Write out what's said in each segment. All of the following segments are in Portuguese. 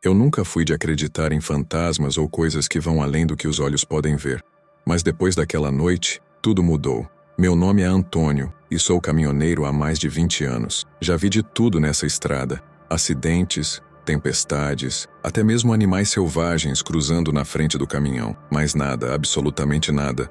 Eu nunca fui de acreditar em fantasmas ou coisas que vão além do que os olhos podem ver. Mas depois daquela noite, tudo mudou. Meu nome é Antônio e sou caminhoneiro há mais de 20 anos. Já vi de tudo nessa estrada. Acidentes, tempestades, até mesmo animais selvagens cruzando na frente do caminhão. Mas nada, absolutamente nada,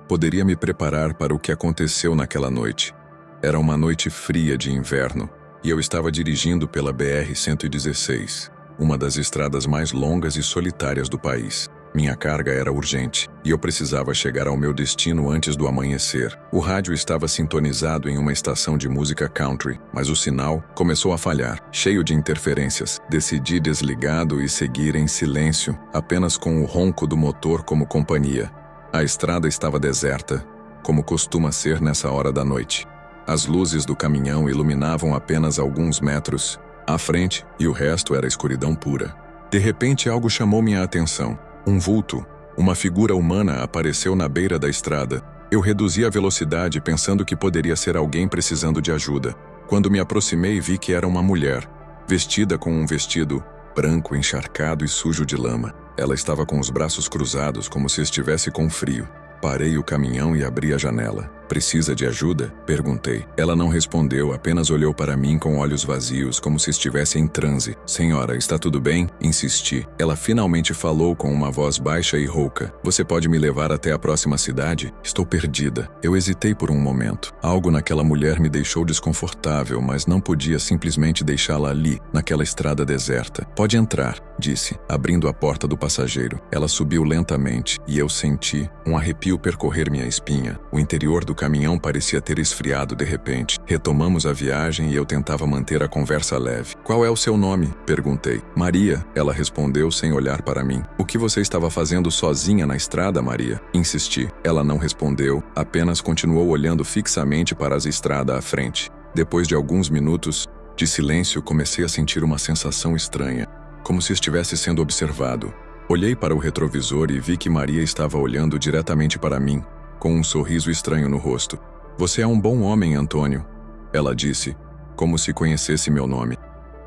poderia me preparar para o que aconteceu naquela noite. Era uma noite fria de inverno e eu estava dirigindo pela BR-116, uma das estradas mais longas e solitárias do país. Minha carga era urgente e eu precisava chegar ao meu destino antes do amanhecer. O rádio estava sintonizado em uma estação de música country, mas o sinal começou a falhar, cheio de interferências. Decidi desligá-lo e seguir em silêncio, apenas com o ronco do motor como companhia. A estrada estava deserta, como costuma ser nessa hora da noite. As luzes do caminhão iluminavam apenas alguns metros à frente e o resto era escuridão pura. De repente algo chamou minha atenção. Um vulto, uma figura humana apareceu na beira da estrada. Eu reduzi a velocidade pensando que poderia ser alguém precisando de ajuda. Quando me aproximei, vi que era uma mulher, vestida com um vestido branco, encharcado e sujo de lama. Ela estava com os braços cruzados, como se estivesse com frio. Parei o caminhão e abri a janela. "Precisa de ajuda?" perguntei. Ela não respondeu, apenas olhou para mim com olhos vazios, como se estivesse em transe. "Senhora, está tudo bem?" insisti. Ela finalmente falou com uma voz baixa e rouca. "Você pode me levar até a próxima cidade? Estou perdida." Eu hesitei por um momento. Algo naquela mulher me deixou desconfortável, mas não podia simplesmente deixá-la ali, naquela estrada deserta. "Pode entrar", disse, abrindo a porta do passageiro. Ela subiu lentamente e eu senti um arrepio percorrer minha espinha. O interior do caminhão parecia ter esfriado de repente. Retomamos a viagem e eu tentava manter a conversa leve. "Qual é o seu nome?" perguntei. "Maria", ela respondeu sem olhar para mim. "O que você estava fazendo sozinha na estrada, Maria?" insisti. Ela não respondeu, apenas continuou olhando fixamente para a estrada à frente. Depois de alguns minutos de silêncio, comecei a sentir uma sensação estranha, como se estivesse sendo observado. Olhei para o retrovisor e vi que Maria estava olhando diretamente para mim, com um sorriso estranho no rosto. "Você é um bom homem, Antônio", ela disse, como se conhecesse meu nome.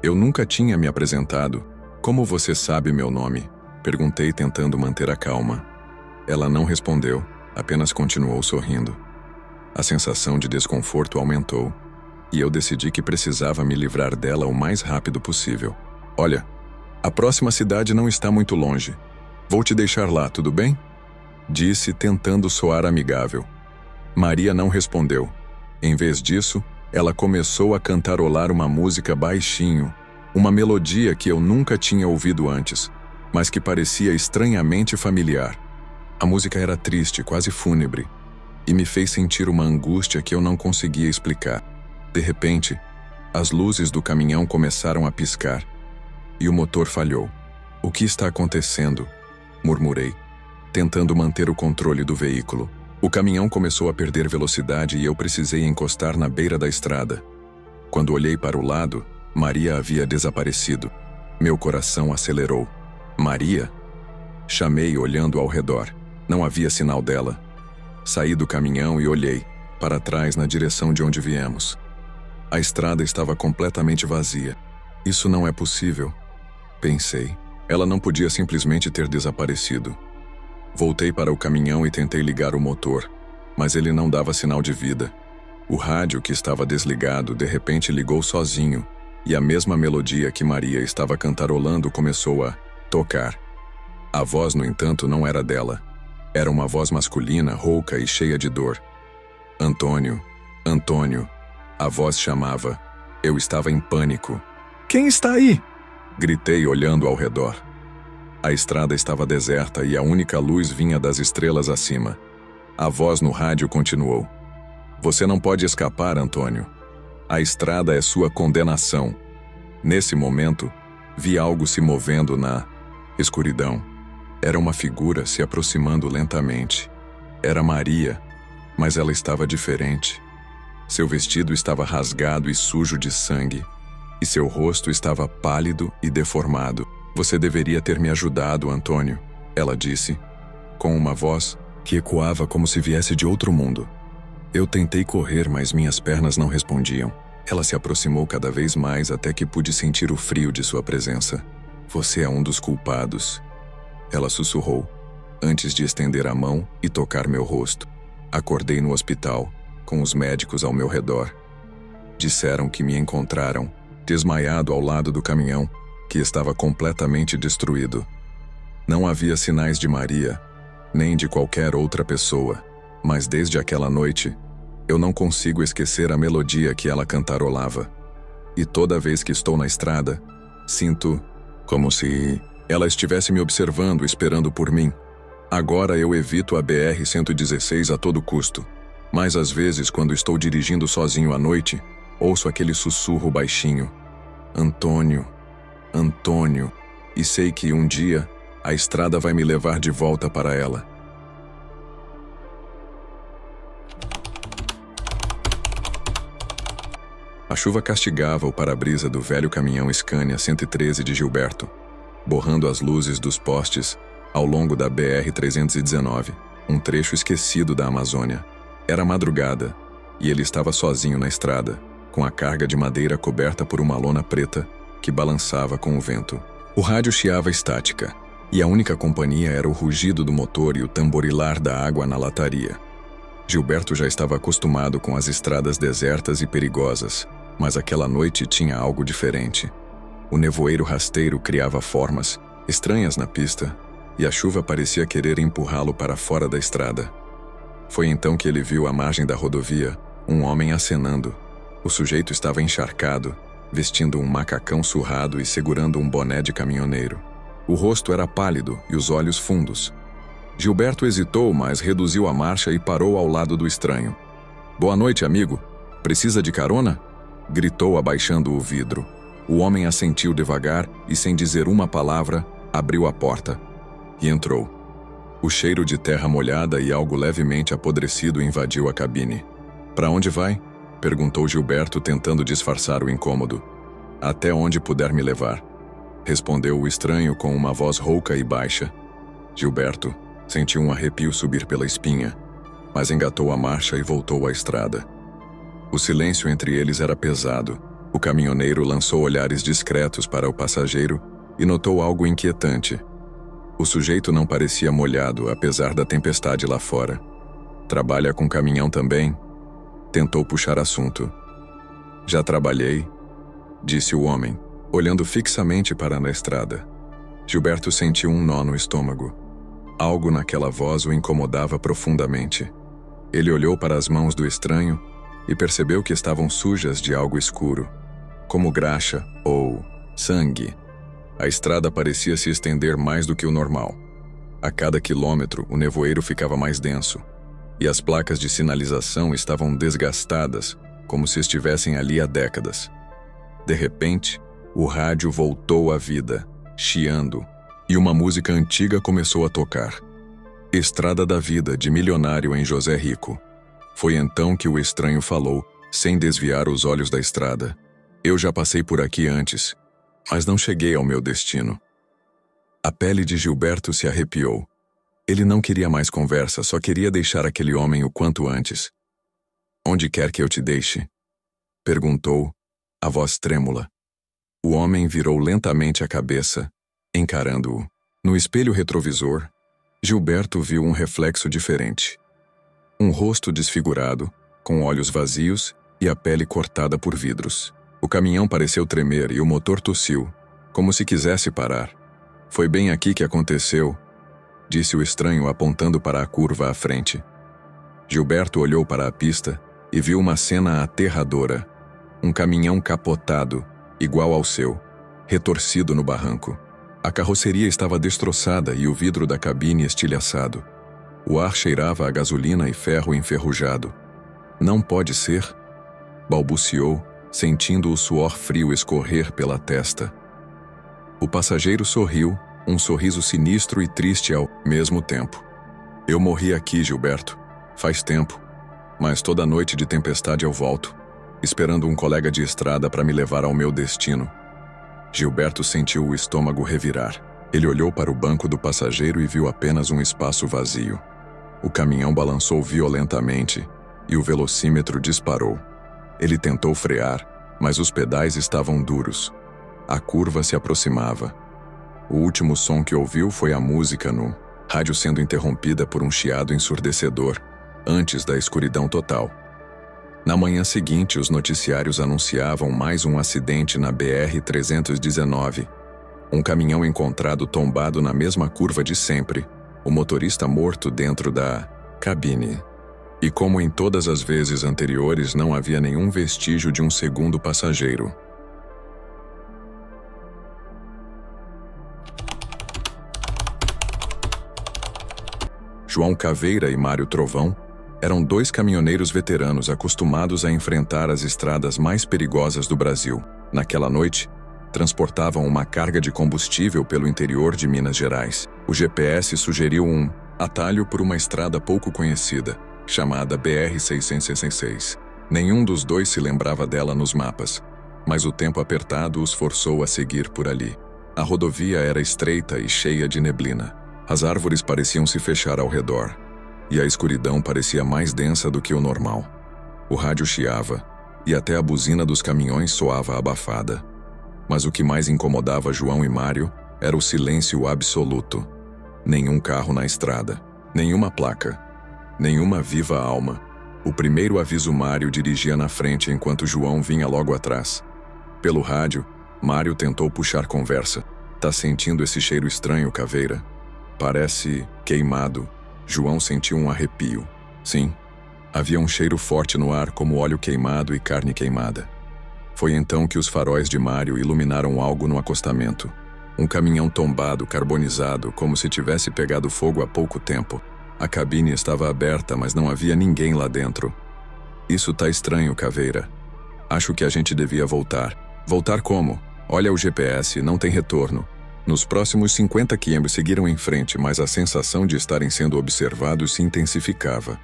Eu nunca tinha me apresentado. "Como você sabe meu nome?" perguntei, tentando manter a calma. Ela não respondeu, apenas continuou sorrindo. A sensação de desconforto aumentou, e eu decidi que precisava me livrar dela o mais rápido possível. "Olha, a próxima cidade não está muito longe. Vou te deixar lá, tudo bem?" disse, tentando soar amigável. Maria não respondeu. Em vez disso, ela começou a cantarolar uma música baixinho, uma melodia que eu nunca tinha ouvido antes, mas que parecia estranhamente familiar. A música era triste, quase fúnebre, e me fez sentir uma angústia que eu não conseguia explicar. De repente, as luzes do caminhão começaram a piscar, e o motor falhou. "O que está acontecendo?" murmurei, tentando manter o controle do veículo. O caminhão começou a perder velocidade e eu precisei encostar na beira da estrada. Quando olhei para o lado, Maria havia desaparecido. Meu coração acelerou. "Maria?" chamei, olhando ao redor. Não havia sinal dela. Saí do caminhão e olhei para trás na direção de onde viemos. A estrada estava completamente vazia. "Isso não é possível", pensei. Ela não podia simplesmente ter desaparecido. Voltei para o caminhão e tentei ligar o motor, mas ele não dava sinal de vida. O rádio, que estava desligado, de repente ligou sozinho, e a mesma melodia que Maria estava cantarolando começou a tocar. A voz, no entanto, não era dela. Era uma voz masculina, rouca e cheia de dor. "Antônio, Antônio", a voz chamava. Eu estava em pânico. "Quem está aí?" gritei, olhando ao redor. A estrada estava deserta e a única luz vinha das estrelas acima. A voz no rádio continuou. "Você não pode escapar, Antônio. A estrada é sua condenação." Nesse momento, vi algo se movendo na escuridão. Era uma figura se aproximando lentamente. Era Maria, mas ela estava diferente. Seu vestido estava rasgado e sujo de sangue, e seu rosto estava pálido e deformado. "Você deveria ter me ajudado, Antônio", ela disse, com uma voz que ecoava como se viesse de outro mundo. Eu tentei correr, mas minhas pernas não respondiam. Ela se aproximou cada vez mais até que pude sentir o frio de sua presença. Você é um dos culpados. Ela sussurrou, antes de estender a mão e tocar meu rosto. Acordei no hospital, com os médicos ao meu redor. Disseram que me encontraram, desmaiado ao lado do caminhão, que estava completamente destruído. Não havia sinais de Maria, nem de qualquer outra pessoa, mas desde aquela noite, eu não consigo esquecer a melodia que ela cantarolava. E toda vez que estou na estrada, sinto como se ela estivesse me observando, esperando por mim. Agora eu evito a BR-116 a todo custo, mas às vezes, quando estou dirigindo sozinho à noite, ouço aquele sussurro baixinho: Antônio, Antônio, e sei que um dia a estrada vai me levar de volta para ela. A chuva castigava o para-brisa do velho caminhão Scania 113 de Gilberto, borrando as luzes dos postes ao longo da BR-319, um trecho esquecido da Amazônia. Era madrugada, e ele estava sozinho na estrada, com a carga de madeira coberta por uma lona preta que balançava com o vento. O rádio chiava estática, e a única companhia era o rugido do motor e o tamborilar da água na lataria. Gilberto já estava acostumado com as estradas desertas e perigosas, mas aquela noite tinha algo diferente. O nevoeiro rasteiro criava formas estranhas na pista, e a chuva parecia querer empurrá-lo para fora da estrada. Foi então que ele viu à margem da rodovia um homem acenando. O sujeito estava encharcado, vestindo um macacão surrado e segurando um boné de caminhoneiro. O rosto era pálido e os olhos fundos. Gilberto hesitou, mas reduziu a marcha e parou ao lado do estranho. "Boa noite, amigo. Precisa de carona?" gritou, abaixando o vidro. O homem assentiu devagar e, sem dizer uma palavra, abriu a porta e entrou. O cheiro de terra molhada e algo levemente apodrecido invadiu a cabine. "Para onde vai?" perguntou Gilberto, tentando disfarçar o incômodo. "Até onde puder me levar", respondeu o estranho com uma voz rouca e baixa. Gilberto sentiu um arrepio subir pela espinha, mas engatou a marcha e voltou à estrada. O silêncio entre eles era pesado. O caminhoneiro lançou olhares discretos para o passageiro e notou algo inquietante. O sujeito não parecia molhado, apesar da tempestade lá fora. "Trabalha com caminhão também?" Tentou puxar assunto. "Já trabalhei", disse o homem, olhando fixamente para a estrada. Gilberto sentiu um nó no estômago. Algo naquela voz o incomodava profundamente. Ele olhou para as mãos do estranho e percebeu que estavam sujas de algo escuro, como graxa ou sangue. A estrada parecia se estender mais do que o normal. A cada quilômetro, o nevoeiro ficava mais denso, e as placas de sinalização estavam desgastadas, como se estivessem ali há décadas. De repente, o rádio voltou à vida, chiando, e uma música antiga começou a tocar. Estrada da Vida, de Milionário em José Rico. Foi então que o estranho falou, sem desviar os olhos da estrada. "Eu já passei por aqui antes, mas não cheguei ao meu destino." A pele de Gilberto se arrepiou. Ele não queria mais conversa, só queria deixar aquele homem o quanto antes. "Onde quer que eu te deixe?" perguntou, a voz trêmula. O homem virou lentamente a cabeça, encarando-o. No espelho retrovisor, Gilberto viu um reflexo diferente. Um rosto desfigurado, com olhos vazios e a pele cortada por vidros. O caminhão pareceu tremer e o motor tossiu, como se quisesse parar. "Foi bem aqui que aconteceu", disse o estranho apontando para a curva à frente. Gilberto olhou para a pista e viu uma cena aterradora. Um caminhão capotado, igual ao seu, retorcido no barranco. A carroceria estava destroçada e o vidro da cabine estilhaçado. O ar cheirava a gasolina e ferro enferrujado. "Não pode ser?" balbuciou, sentindo o suor frio escorrer pela testa. O passageiro sorriu, um sorriso sinistro e triste ao mesmo tempo. "Eu morri aqui, Gilberto. Faz tempo. Mas toda noite de tempestade eu volto, esperando um colega de estrada para me levar ao meu destino." Gilberto sentiu o estômago revirar. Ele olhou para o banco do passageiro e viu apenas um espaço vazio. O caminhão balançou violentamente e o velocímetro disparou. Ele tentou frear, mas os pedais estavam duros. A curva se aproximava. O último som que ouviu foi a música no rádio sendo interrompida por um chiado ensurdecedor, antes da escuridão total. Na manhã seguinte, os noticiários anunciavam mais um acidente na BR-319. Um caminhão encontrado tombado na mesma curva de sempre, o motorista morto dentro da cabine. E como em todas as vezes anteriores, não havia nenhum vestígio de um segundo passageiro. João Caveira e Mário Trovão eram dois caminhoneiros veteranos acostumados a enfrentar as estradas mais perigosas do Brasil. Naquela noite, transportavam uma carga de combustível pelo interior de Minas Gerais. O GPS sugeriu um atalho por uma estrada pouco conhecida, chamada BR-666. Nenhum dos dois se lembrava dela nos mapas, mas o tempo apertado os forçou a seguir por ali. A rodovia era estreita e cheia de neblina. As árvores pareciam se fechar ao redor, e a escuridão parecia mais densa do que o normal. O rádio chiava, e até a buzina dos caminhões soava abafada. Mas o que mais incomodava João e Mário era o silêncio absoluto. Nenhum carro na estrada, nenhuma placa, nenhuma viva alma. O primeiro aviso Mário dirigia na frente enquanto João vinha logo atrás. Pelo rádio, Mário tentou puxar conversa. "Tá sentindo esse cheiro estranho, Caveira? Parece queimado." João sentiu um arrepio. Sim, havia um cheiro forte no ar, como óleo queimado e carne queimada. Foi então que os faróis de Mário iluminaram algo no acostamento. Um caminhão tombado, carbonizado, como se tivesse pegado fogo há pouco tempo. A cabine estava aberta, mas não havia ninguém lá dentro. "Isso tá estranho, Caveira. Acho que a gente devia voltar." "Voltar como? Olha o GPS, não tem retorno." Nos próximos 50 km seguiram em frente, mas a sensação de estarem sendo observados se intensificava.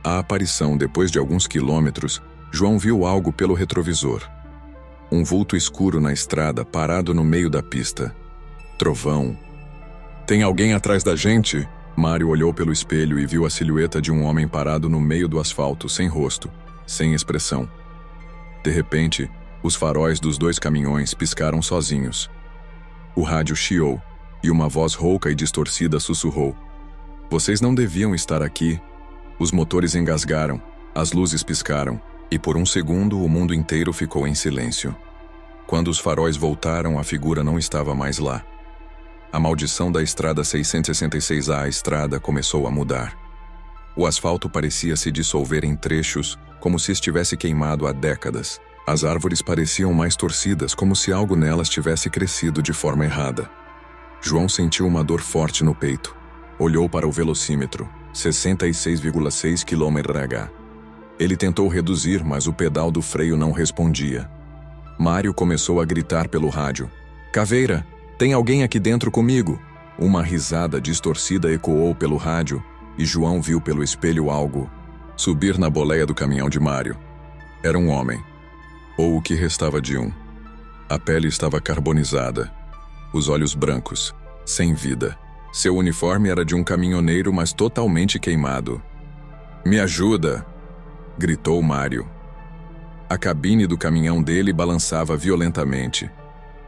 A aparição, depois de alguns quilômetros, João viu algo pelo retrovisor. Um vulto escuro na estrada, parado no meio da pista. Trovão. "Tem alguém atrás da gente?" Mário olhou pelo espelho e viu a silhueta de um homem parado no meio do asfalto, sem rosto, sem expressão. De repente, os faróis dos dois caminhões piscaram sozinhos. O rádio chiou, e uma voz rouca e distorcida sussurrou: "Vocês não deviam estar aqui." Os motores engasgaram, as luzes piscaram, e por um segundo o mundo inteiro ficou em silêncio. Quando os faróis voltaram, a figura não estava mais lá. A maldição da estrada 666A, a estrada começou a mudar. O asfalto parecia se dissolver em trechos, como se estivesse queimado há décadas. As árvores pareciam mais torcidas, como se algo nelas tivesse crescido de forma errada. João sentiu uma dor forte no peito. Olhou para o velocímetro, 66,6 km/h. Ele tentou reduzir, mas o pedal do freio não respondia. Mário começou a gritar pelo rádio: "Caveira, tem alguém aqui dentro comigo?" Uma risada distorcida ecoou pelo rádio, e João viu pelo espelho algo subir na boleia do caminhão de Mário. Era um homem. Ou o que restava de um. A pele estava carbonizada, os olhos brancos, sem vida. Seu uniforme era de um caminhoneiro, mas totalmente queimado. "Me ajuda!" gritou Mário. A cabine do caminhão dele balançava violentamente.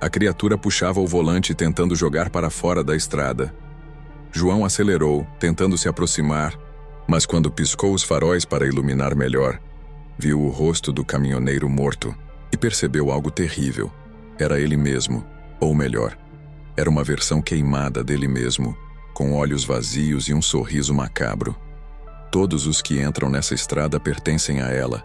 A criatura puxava o volante tentando jogar para fora da estrada. João acelerou, tentando se aproximar, mas quando piscou os faróis para iluminar melhor, viu o rosto do caminhoneiro morto e percebeu algo terrível. Era ele mesmo, ou melhor, era uma versão queimada dele mesmo, com olhos vazios e um sorriso macabro. "Todos os que entram nessa estrada pertencem a ela",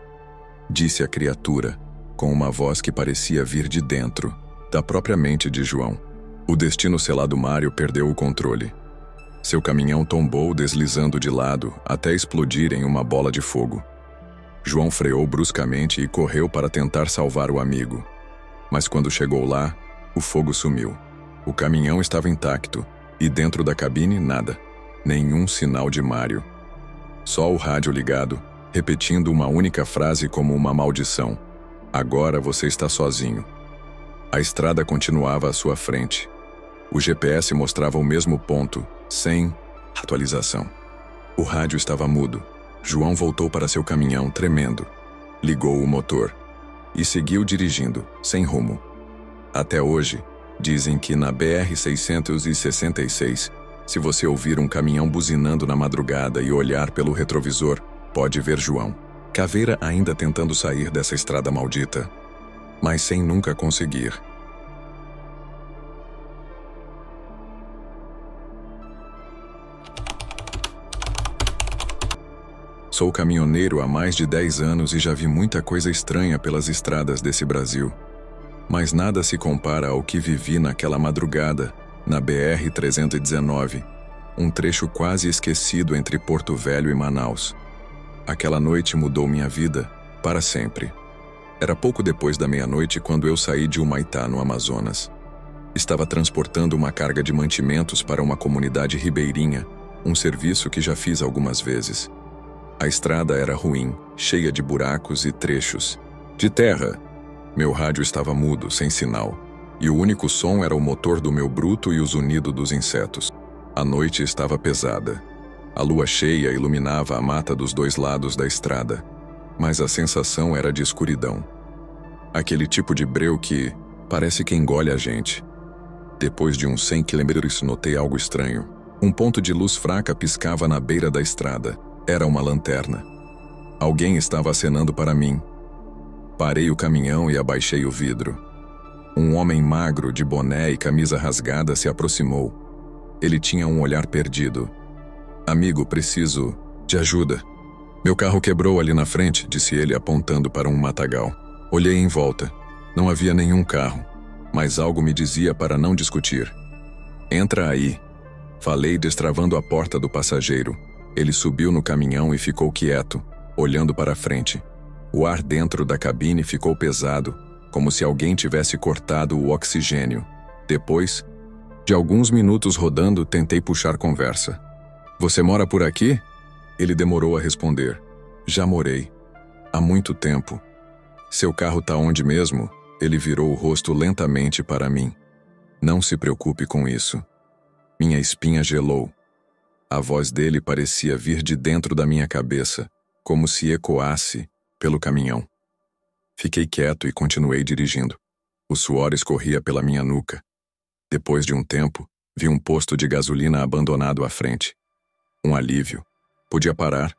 disse a criatura, com uma voz que parecia vir de dentro, da própria mente de João. O destino selado Mário perdeu o controle. Seu caminhão tombou, deslizando de lado, até explodir em uma bola de fogo. João freou bruscamente e correu para tentar salvar o amigo. Mas quando chegou lá, o fogo sumiu. O caminhão estava intacto, e dentro da cabine, nada. Nenhum sinal de Mário. Só o rádio ligado, repetindo uma única frase como uma maldição: "Agora você está sozinho." A estrada continuava à sua frente. O GPS mostrava o mesmo ponto, sem atualização. O rádio estava mudo. João voltou para seu caminhão, tremendo. Ligou o motor e seguiu dirigindo, sem rumo. Até hoje, Dizem que na BR-666, se você ouvir um caminhão buzinando na madrugada e olhar pelo retrovisor, pode ver João Caveira ainda tentando sair dessa estrada maldita, mas sem nunca conseguir. Sou caminhoneiro há mais de 10 anos e já vi muita coisa estranha pelas estradas desse Brasil. Mas nada se compara ao que vivi naquela madrugada, na BR-319, um trecho quase esquecido entre Porto Velho e Manaus. Aquela noite mudou minha vida para sempre. Era pouco depois da meia-noite quando eu saí de Humaitá, no Amazonas. Estava transportando uma carga de mantimentos para uma comunidade ribeirinha, um serviço que já fiz algumas vezes. A estrada era ruim, cheia de buracos e trechos de terra. Meu rádio estava mudo, sem sinal, e o único som era o motor do meu bruto e o zunido dos insetos. A noite estava pesada. A lua cheia iluminava a mata dos dois lados da estrada, mas a sensação era de escuridão. Aquele tipo de breu que parece que engole a gente. Depois de uns 100 quilômetros notei algo estranho. Um ponto de luz fraca piscava na beira da estrada. Era uma lanterna. Alguém estava acenando para mim. Parei o caminhão e abaixei o vidro. Um homem magro, de boné e camisa rasgada, se aproximou. Ele tinha um olhar perdido. Amigo, preciso de ajuda. Meu carro quebrou ali na frente, disse ele apontando para um matagal. Olhei em volta. Não havia nenhum carro, mas algo me dizia para não discutir. Entra aí. Falei, destravando a porta do passageiro. Ele subiu no caminhão e ficou quieto, olhando para a frente. O ar dentro da cabine ficou pesado, como se alguém tivesse cortado o oxigênio. Depois de alguns minutos rodando, tentei puxar conversa. Você mora por aqui? Ele demorou a responder. Já morei. Há muito tempo. Seu carro tá onde mesmo? Ele virou o rosto lentamente para mim. Não se preocupe com isso. Minha espinha gelou. A voz dele parecia vir de dentro da minha cabeça, como se ecoasse pelo caminhão. Fiquei quieto e continuei dirigindo. O suor escorria pela minha nuca. Depois de um tempo, vi um posto de gasolina abandonado à frente. Um alívio. Podia parar,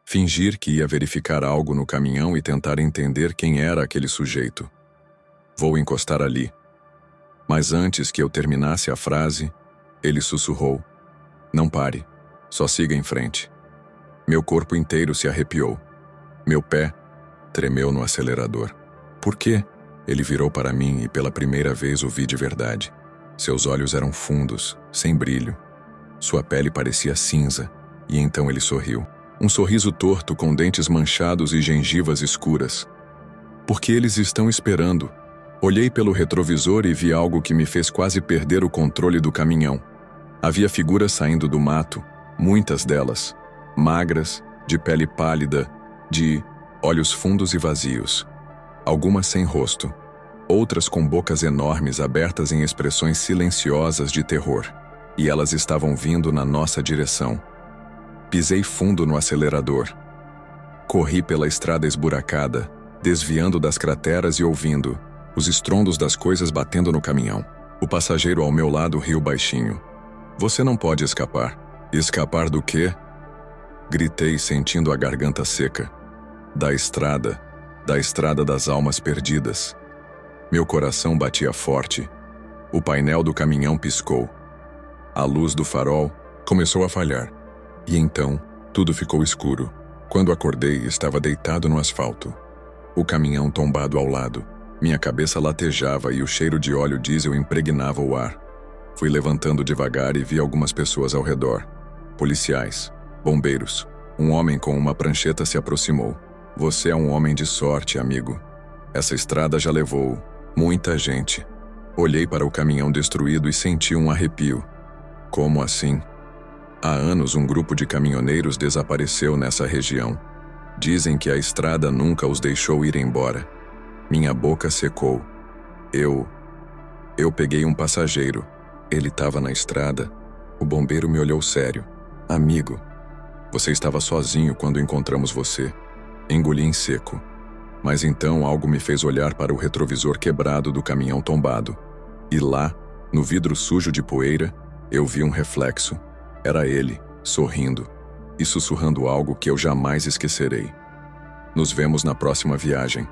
fingir que ia verificar algo no caminhão e tentar entender quem era aquele sujeito. Vou encostar ali. Mas antes que eu terminasse a frase, ele sussurrou. Não pare. Só siga em frente. Meu corpo inteiro se arrepiou. Meu pé tremeu no acelerador. Por quê? Ele virou para mim e pela primeira vez o vi de verdade. Seus olhos eram fundos, sem brilho. Sua pele parecia cinza, e então ele sorriu. Um sorriso torto com dentes manchados e gengivas escuras. Porque eles estão esperando. Olhei pelo retrovisor e vi algo que me fez quase perder o controle do caminhão. Havia figuras saindo do mato. Muitas delas, magras, de pele pálida, de olhos fundos e vazios. Algumas sem rosto, outras com bocas enormes abertas em expressões silenciosas de terror. E elas estavam vindo na nossa direção. Pisei fundo no acelerador. Corri pela estrada esburacada, desviando das crateras e ouvindo os estrondos das coisas batendo no caminhão. O passageiro ao meu lado riu baixinho. Você não pode escapar. Escapar do quê? Gritei, sentindo a garganta seca. Da estrada das almas perdidas. Meu coração batia forte. O painel do caminhão piscou. A luz do farol começou a falhar. E então, tudo ficou escuro. Quando acordei, estava deitado no asfalto. O caminhão tombado ao lado. Minha cabeça latejava e o cheiro de óleo diesel impregnava o ar. Fui levantando devagar e vi algumas pessoas ao redor. Policiais, bombeiros. Um homem com uma prancheta se aproximou. Você é um homem de sorte, amigo. Essa estrada já levou muita gente. Olhei para o caminhão destruído e senti um arrepio. Como assim? Há anos um grupo de caminhoneiros desapareceu nessa região. Dizem que a estrada nunca os deixou ir embora. Minha boca secou. Eu peguei um passageiro. Ele estava na estrada. O bombeiro me olhou sério. Amigo, você estava sozinho quando encontramos você. Engoli em seco. Mas então algo me fez olhar para o retrovisor quebrado do caminhão tombado. E lá, No vidro sujo de poeira, eu vi um reflexo. Era ele, sorrindo e sussurrando algo que eu jamais esquecerei. Nos vemos na próxima viagem.